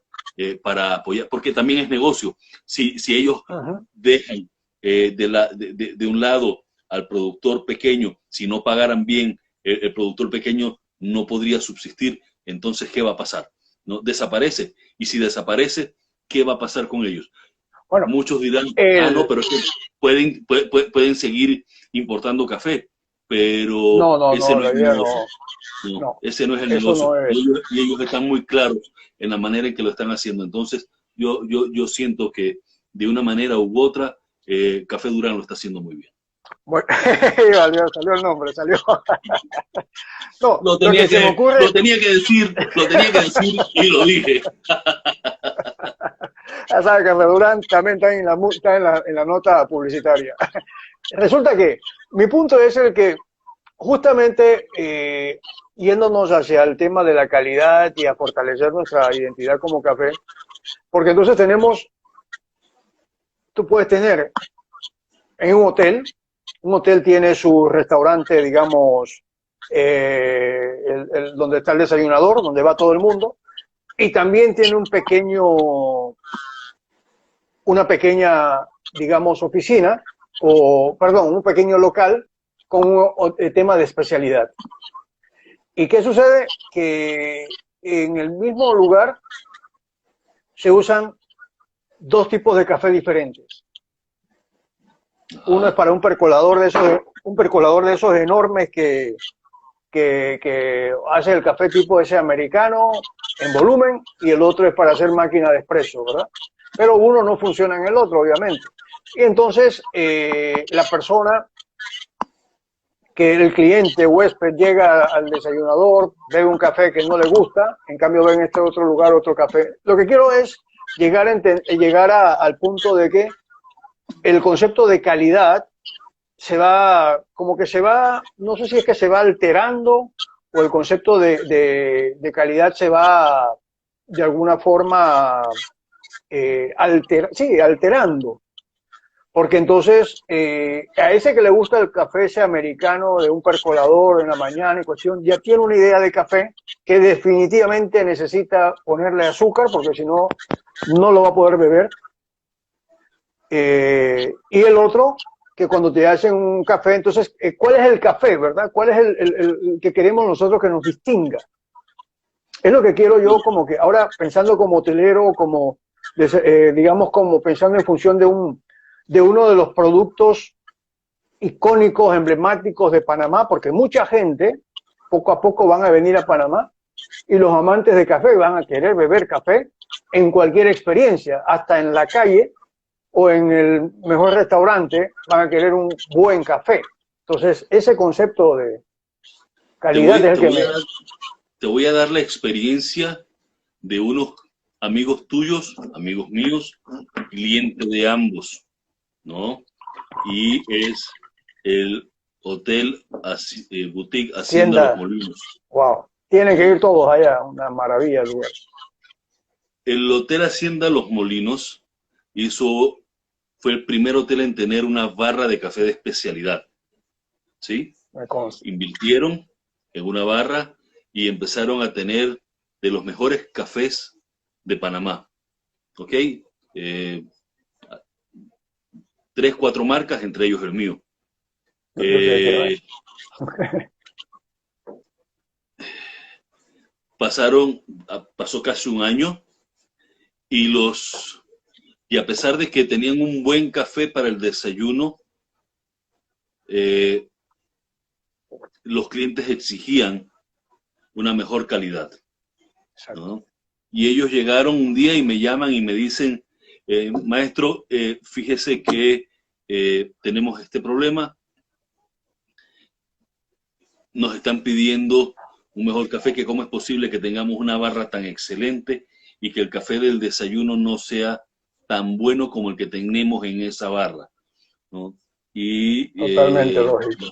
para apoyar, porque también es negocio. Si ellos ajá. dejan de un lado al productor pequeño, si no pagaran bien, el productor pequeño no podría subsistir, entonces, ¿qué va a pasar? ¿No? Desaparece. Y si desaparece, ¿qué va a pasar con ellos? Bueno, Muchos dirán, ah, no, el, pero es que pueden seguir importando café, pero no, no, ese no, no es la el idea negocio. no, No, no, ese no es el eso negocio. no es. Y ellos están muy claros en la manera en que lo están haciendo. Entonces, yo siento que de una manera u otra, Café Durán lo está haciendo muy bien. Bueno, salió el nombre, salió. No, lo que se me Lo ocurre, tenía que decir, lo tenía que decir y lo dije. ya sabes que Durán también está está en la nota publicitaria. Resulta que mi punto es el que justamente yéndonos hacia el tema de la calidad y a fortalecer nuestra identidad como café, porque entonces tenemos, tú puedes tener en un hotel tiene su restaurante, digamos, donde está el desayunador, donde va todo el mundo, y también tiene una pequeña, digamos, oficina, o, perdón, un pequeño local con un tema de especialidad. ¿Y qué sucede? Que en el mismo lugar se usan dos tipos de café diferentes. Uno es Ajá. para un percolador de esos enormes que hace el café tipo ese americano en volumen, y el otro es para hacer máquina de espresso, ¿verdad? Pero uno no funciona en el otro, obviamente. Y entonces la persona, que el cliente huésped llega al desayunador, ve un café que no le gusta, en cambio ve en este otro lugar otro café. Lo que quiero es llegar al punto de que el concepto de calidad como que se va, no sé si es que se va alterando o el concepto de calidad se va de alguna forma sí, alterando. Porque entonces, a ese que le gusta el café ese americano de un percolador en la mañana y cuestión, ya tiene una idea de café que definitivamente necesita ponerle azúcar, porque si no, no lo va a poder beber. Y el otro, que cuando te hacen un café, entonces, ¿cuál es el café, verdad? ¿Cuál es el que queremos nosotros que nos distinga? Es lo que quiero yo, como que ahora pensando como hotelero, como, digamos, como pensando en función de uno de los productos icónicos, emblemáticos de Panamá, porque mucha gente poco a poco van a venir a Panamá y los amantes de café van a querer beber café en cualquier experiencia, hasta en la calle o en el mejor restaurante van a querer un buen café. Entonces, ese concepto de Te calidad voy, es el te que voy me... a dar, te voy a dar la experiencia de unos amigos tuyos, amigos míos, clientes de ambos, ¿no? Y es el Hotel Boutique Hacienda Los Hacienda, Molinos. wow, tienen que ¿No? ir todos allá, una maravilla el lugar. El Hotel Hacienda Los Molinos hizo, fue el primer hotel en tener una barra de café de especialidad, ¿sí? Me consta. Invirtieron en una barra y empezaron a tener de los mejores cafés de Panamá, ¿ok? Eh, tres, cuatro marcas, entre ellos el mío. Yo sé de qué va Eh, eso. pasó casi un año y y a pesar de que tenían un buen café para el desayuno, eh, los clientes exigían una mejor calidad, Exacto. ¿no? Y ellos llegaron un día y me llaman y me dicen, maestro, fíjese que tenemos este problema, nos están pidiendo un mejor café, que cómo es posible que tengamos una barra tan excelente y que el café del desayuno no sea tan bueno como el que tenemos en esa barra, ¿no? Y Totalmente lógico.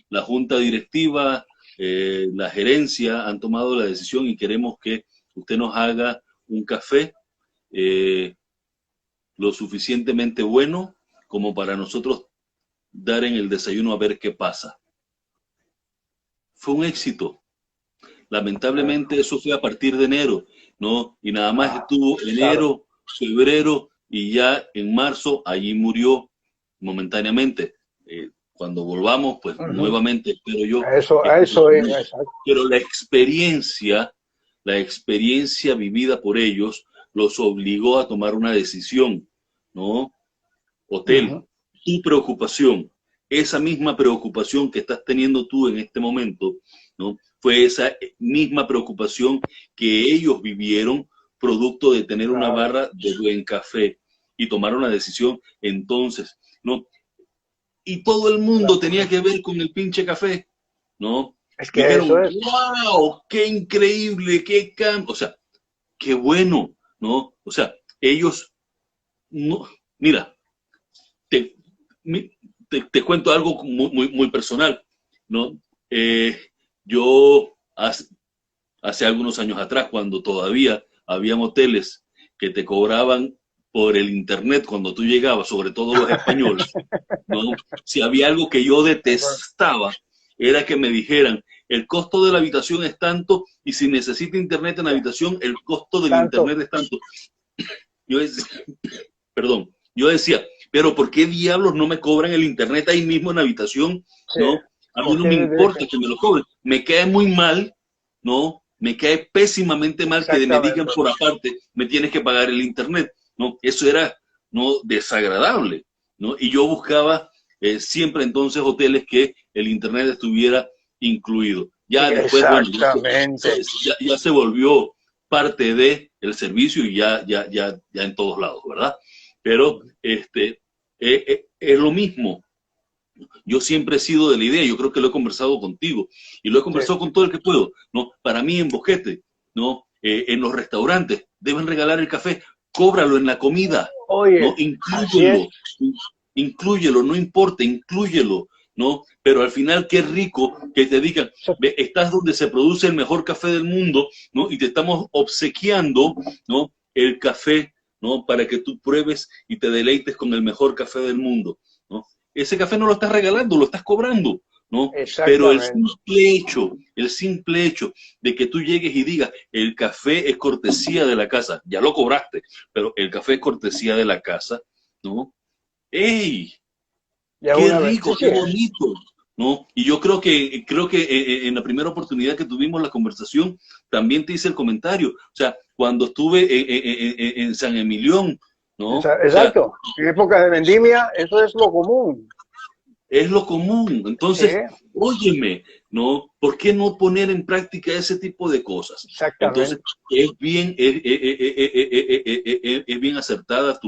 la junta directiva, la gerencia han tomado la decisión y queremos que usted nos haga un café eh, lo suficientemente bueno como para nosotros dar en el desayuno a ver qué pasa. Fue un éxito. Lamentablemente eso fue a partir de enero, ¿no? Y nada más estuvo Claro. enero, febrero y ya en marzo allí murió momentáneamente. Cuando volvamos, pues Ujú. nuevamente espero yo A que eso es, continúe. exacto. Pero la experiencia vivida por ellos los obligó a tomar una decisión, ¿no? Hotel, Ujú. tu preocupación, esa misma preocupación que estás teniendo tú en este momento, ¿no? Fue esa misma preocupación que ellos vivieron producto de tener una Claro. barra de buen café y tomaron la decisión entonces, ¿no? Y todo el mundo tenía Claro. que ver con el pinche café, ¿no? Es que eso Dijeron, es. wow, qué increíble, qué cambio, o sea, qué bueno, ¿no? O sea, ellos, no, mira, te, te cuento algo muy personal, ¿no? Eh, yo hace algunos años atrás, cuando todavía habían hoteles que te cobraban por el internet cuando tú llegabas, sobre todo los españoles, ¿no? Si había algo que yo detestaba, era que me dijeran, el costo de la habitación es tanto y si necesita internet en la habitación, el costo del Tanto. internet es tanto. Yo decía, perdón, yo decía, pero ¿por qué diablos no me cobran el internet ahí mismo en la habitación? Sí. ¿No? A mí ¿Por no qué me debe ser? importa que me lo cobren. Me cae muy mal, ¿no? Me cae pésimamente mal que me digan Exactamente. por aparte, me tienes que pagar el internet, ¿no? Eso era, ¿no? Desagradable, ¿no? Y yo buscaba siempre entonces hoteles que el internet estuviera incluido. Ya después, bueno, Exactamente. ya se volvió parte de el servicio y ya en todos lados, ¿verdad? Pero es lo mismo. Yo siempre he sido de la idea, yo creo que lo he conversado contigo y lo he Sí. conversado con todo el que puedo, ¿no? Para mí en Boquete, ¿no? En los restaurantes deben regalar el café, cóbralo en la comida, ¿no? Oye, así es. Inclúyelo, no importa, inclúyelo, ¿no? Pero al final qué rico que te digan, ve, estás donde se produce el mejor café del mundo, ¿no? Y te estamos obsequiando, ¿no? El café, ¿no? Para que tú pruebes y te deleites con el mejor café del mundo, ¿no? Ese café no lo estás regalando, lo estás cobrando, ¿no? Pero Exactamente. el simple hecho de que tú llegues y digas, el café es cortesía de la casa, ya lo cobraste, pero el café es cortesía de la casa, ¿no? ¡Ey! Ya ¡Qué una vez. rico, Sí, qué sí. bonito! ¿No? Y yo creo que en la primera oportunidad que tuvimos la conversación, también te hice el comentario. O sea, cuando estuve en San Emilión, ¿no? O sea, Exacto. En época de vendimia, eso es lo común. es lo común. Sí, Entonces, óyeme, ¿no? ¿Por qué no poner en práctica ese tipo de cosas? Entonces, exactamente. es bien acertado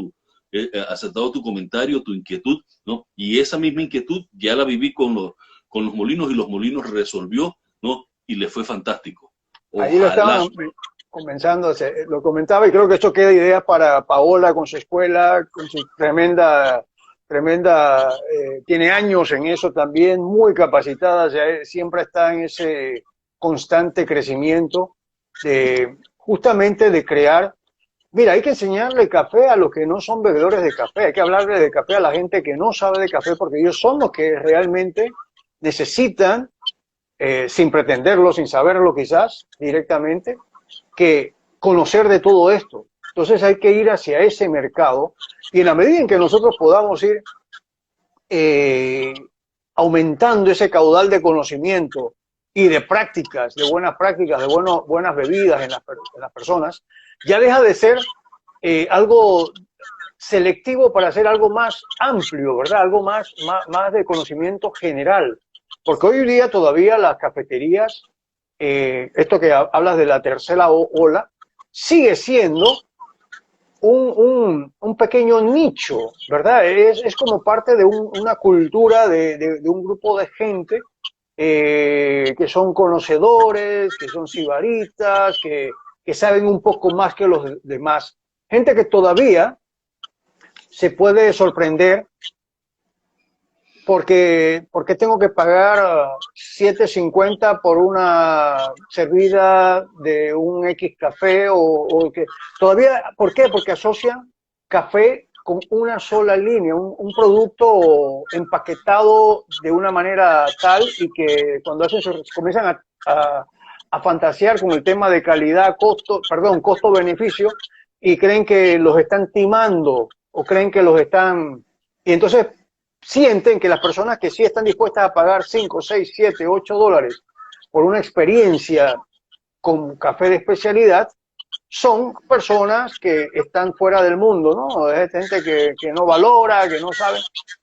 tu comentario, tu inquietud, ¿no? Y esa misma inquietud ya la viví con los molinos y los molinos resolvió, ¿no? Y le fue fantástico. Ahí lo Ojalá. estaban comenzando, lo comentaba y creo que esto queda idea para Paola con su escuela, con su tremenda, tiene años en eso también, muy capacitada, siempre está en ese constante crecimiento de justamente de crear. Mira, hay que enseñarle café a los que no son bebedores de café, hay que hablarle de café a la gente que no sabe de café porque ellos son los que realmente necesitan sin pretenderlo, sin saberlo quizás directamente, que conocer de todo esto. Entonces hay que ir hacia ese mercado y en la medida en que nosotros podamos ir eh, aumentando ese caudal de conocimiento y de prácticas, de buenas bebidas en las personas, ya deja de ser algo selectivo para hacer algo más amplio, ¿verdad? Algo más de conocimiento general. Porque hoy día todavía las cafeterías, esto que hablas de la tercera ola, sigue siendo un pequeño nicho, ¿verdad? Es como parte de una cultura de un grupo de gente que son conocedores, que son sibaritas, que saben un poco más que los demás. Gente que todavía se puede sorprender porque tengo que pagar 7.50 por una servida de un X café o que todavía, ¿por qué? Porque asocian café con una sola línea, un producto empaquetado de una manera tal y que cuando comienzan a fantasear con el tema de calidad, costo-beneficio y creen que los están timando o creen que los están... Y entonces sienten que las personas que sí están dispuestas a pagar 5, 6, 7, 8 dólares por una experiencia con café de especialidad son personas que están fuera del mundo, ¿no? Es gente que no valora, que no sabe,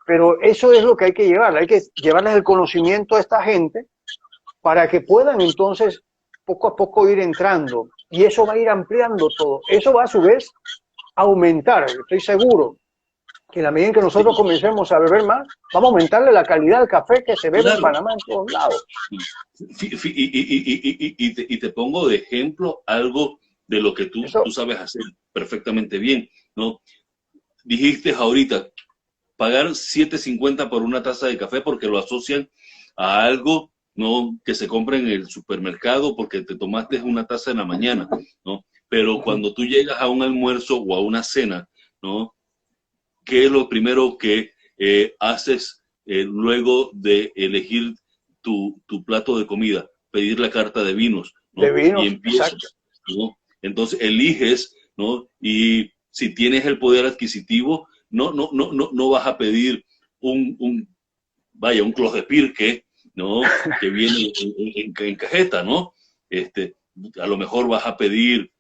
pero eso es lo que hay que llevarles el conocimiento a esta gente para que puedan entonces poco a poco ir entrando y eso va a ir ampliando todo. Eso va a su vez a aumentar, estoy seguro, que en la medida en que nosotros comencemos a beber más, vamos a aumentarle la calidad del café que se bebe en Panamá en todos lados. Y te pongo de ejemplo algo de lo que tú sabes hacer perfectamente bien, ¿no? Dijiste ahorita, pagar 7.50 por una taza de café porque lo asocian a algo, ¿no? Que se compra en el supermercado porque te tomaste una taza en la mañana, ¿no? Pero cuando tú llegas a un almuerzo o a una cena, ¿no? ¿Qué es lo primero que haces luego de elegir tu plato de comida? Pedir la carta de vinos, ¿no? De vinos, y empiezas, ¿no? Entonces eliges, ¿no? Y si tienes el poder adquisitivo, no vas a pedir un Clos de Pirque, ¿no? Que viene en cajeta, ¿no? A lo mejor vas a pedir,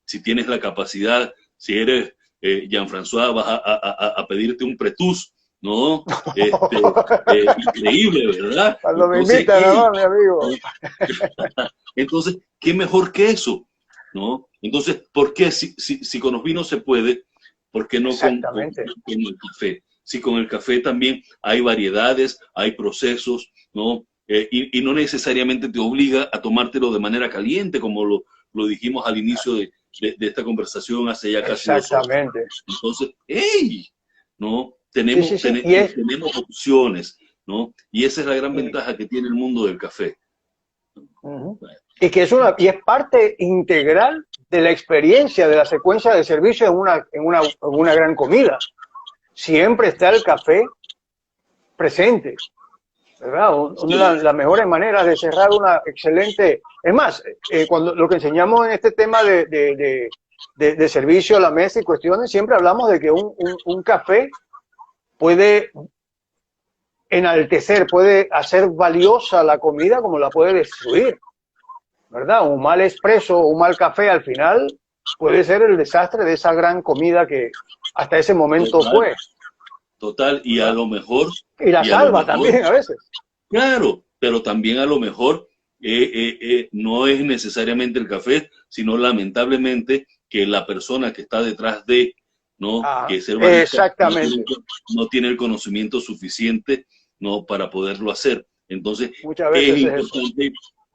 si tienes la capacidad, si eres Jean-François, vas a pedirte un Pretus, ¿no? Increíble, ¿verdad? Cuando me invitan, ¿no, mi amigo? Entonces, ¿qué mejor que eso? ¿No? Entonces, ¿por qué si con los vinos se puede, por qué no con el café? Si con el café también hay variedades, hay procesos, ¿no? Y no necesariamente te obliga a tomártelo de manera caliente, como lo dijimos al inicio de esta conversación hace ya casi 2 horas. Entonces, ¡hey! ¿No? Tenemos opciones, ¿no? Y esa es la gran ventaja que tiene el mundo del café. Y que es parte integral de la experiencia de la secuencia de servicio en una gran comida. Siempre está el café presente, ¿verdad? Una de las mejores maneras de cerrar una excelente... Es más, cuando lo que enseñamos en este tema de servicio a la mesa y cuestiones, siempre hablamos de que un café puede enaltecer, puede hacer valiosa la comida como la puede destruir, ¿verdad? Un mal expreso, un mal café al final puede ser el desastre de esa gran comida que hasta ese momento fue. Total, y a lo mejor... Y la salva también a veces. Claro, pero también a lo mejor no es necesariamente el café, sino lamentablemente que la persona que está detrás de, ¿no? Que es el barista, no tiene el conocimiento suficiente, ¿no? Para poderlo hacer. Entonces, muchas veces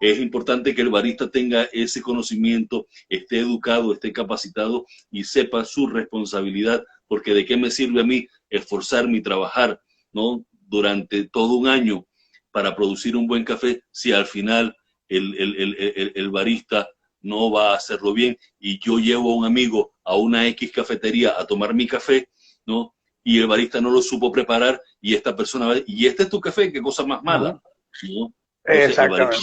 es importante que el barista tenga ese conocimiento, esté educado, esté capacitado y sepa su responsabilidad, porque de qué me sirve a mí esforzarme y trabajar, ¿no? Durante todo un año para producir un buen café si al final el barista no va a hacerlo bien y yo llevo a un amigo a una X cafetería a tomar mi café, ¿no? Y el barista no lo supo preparar y esta persona va, y este es tu café, qué cosa más mala, ¿no? Exactamente.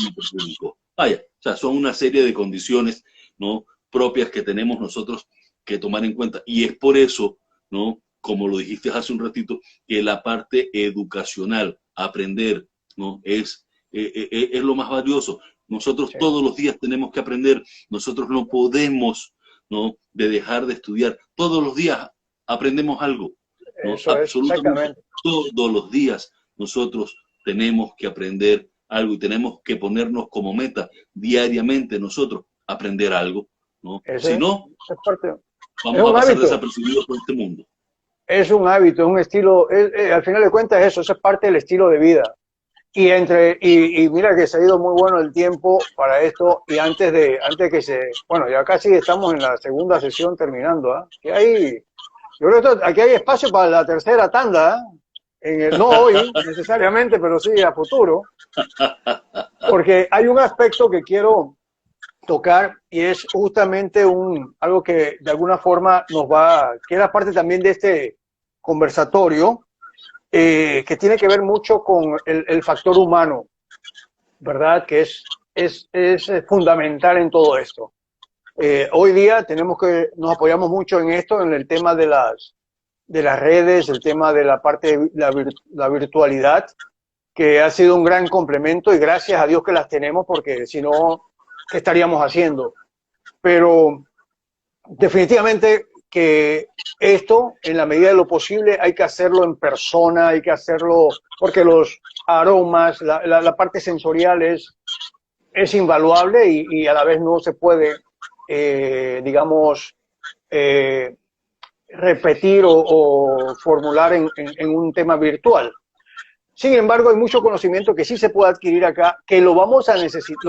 Vaya, o sea, son una serie de condiciones, ¿no? Propias que tenemos nosotros que tomar en cuenta y es por eso, ¿no? Como lo dijiste hace un ratito, que la parte educacional, aprender, ¿no? Es es lo más valioso. Nosotros Sí. todos los días tenemos que aprender, nosotros no podemos, ¿no?, de dejar de estudiar. Todos los días aprendemos algo, ¿no? Eso es, Absolutamente exactamente. todos los días nosotros tenemos que aprender algo y tenemos que ponernos como meta diariamente nosotros aprender algo, ¿no? Si no, Es parte, es vamos a un pasar hábito. desapercibidos por este mundo. Es un hábito, es un estilo, al final de cuentas eso es parte del estilo de vida. Y mira que se ha ido muy bueno el tiempo para esto y antes que bueno, ya casi estamos en la segunda sesión terminando, ¿eh? Yo creo que aquí hay espacio para la tercera tanda, ¿eh? No hoy necesariamente, pero sí a futuro, porque hay un aspecto que quiero tocar y es justamente algo que de alguna forma que era parte también de este conversatorio, que tiene que ver mucho con el factor humano, ¿verdad? Que es fundamental en todo esto. Hoy día nos apoyamos mucho en esto, en el tema de las redes, el tema de la parte de la virtualidad, que ha sido un gran complemento y gracias a Dios que las tenemos, porque si no, ¿qué estaríamos haciendo? Pero definitivamente que esto, en la medida de lo posible, hay que hacerlo en persona, hay que hacerlo porque los aromas, la parte sensorial es invaluable y a la vez no se puede, digamos, eh, repetir o formular en un tema virtual. Sin embargo, hay mucho conocimiento que sí se puede adquirir acá, que lo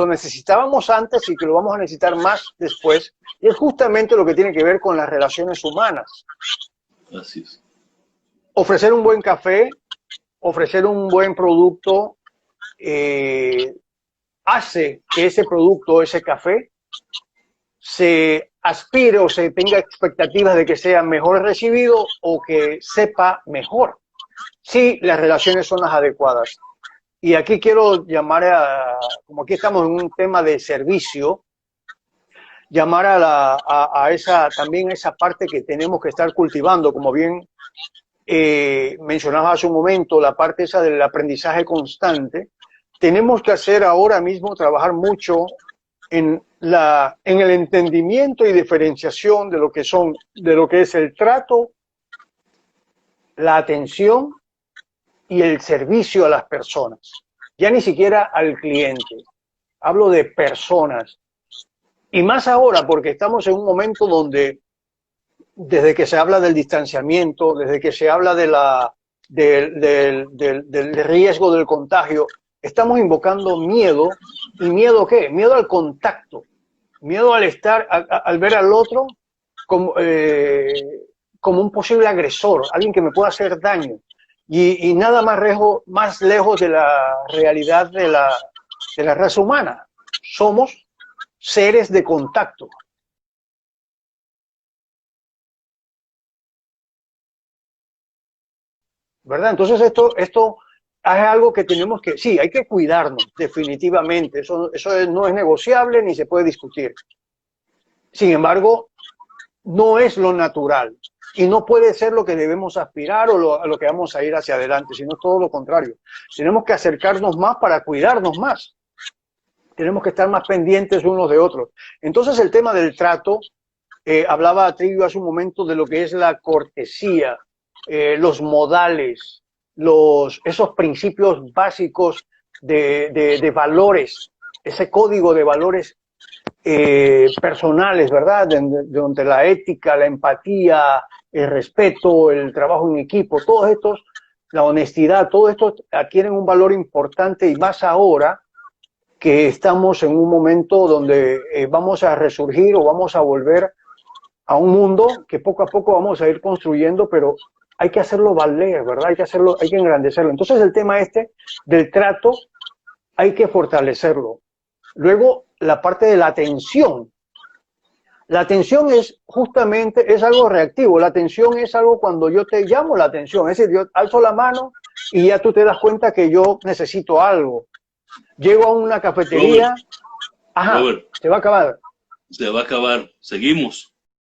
necesitábamos antes y que lo vamos a necesitar más después, y es justamente lo que tiene que ver con las relaciones humanas. Así es. Ofrecer un buen café, ofrecer un buen producto, hace que ese producto, ese café, se aspire o se tenga expectativas de que sea mejor recibido o que sepa mejor, si las relaciones son las adecuadas. Y aquí quiero llamar como aquí estamos en un tema de servicio, llamar también a esa parte que tenemos que estar cultivando, como bien mencionaba hace un momento, la parte esa del aprendizaje constante. Tenemos que hacer ahora mismo, trabajar mucho en el entendimiento y diferenciación de lo que es el trato, la atención y el servicio a las personas. Ya ni siquiera al cliente. Hablo de personas. Y más ahora porque estamos en un momento donde, desde que se habla del distanciamiento, desde que se habla del riesgo del contagio, estamos invocando miedo. ¿Y miedo qué? Miedo al contacto. Miedo al ver al otro como un posible agresor, alguien que me pueda hacer daño. Y nada más lejos de la realidad de la raza humana. Somos seres de contacto. ¿Verdad? Entonces esto es algo que tenemos que, sí, hay que cuidarnos, definitivamente. Eso no es negociable ni se puede discutir. Sin embargo, no es lo natural y no puede ser lo que debemos aspirar a lo que vamos a ir hacia adelante, sino todo lo contrario. Tenemos que acercarnos más para cuidarnos más. Tenemos que estar más pendientes unos de otros. Entonces el tema del trato, hablaba Trivio hace un momento de lo que es la cortesía, los modales, esos principios básicos de valores, ese código de valores personales, ¿verdad? Donde la ética, la empatía, el respeto, el trabajo en equipo, todos estos, la honestidad, todo esto adquieren un valor importante y más ahora que estamos en un momento donde vamos a resurgir o vamos a volver a un mundo que poco a poco vamos a ir construyendo, pero hay que hacerlo valer, ¿verdad? Hay que engrandecerlo. Entonces el tema del trato hay que fortalecerlo. Luego, la parte de la atención. La atención es algo reactivo. La atención es algo cuando yo te llamo la atención. Es decir, yo alzo la mano y ya tú te das cuenta que yo necesito algo. Llego a una cafetería. Ajá, Robert, se va a acabar. se va a acabar. Seguimos.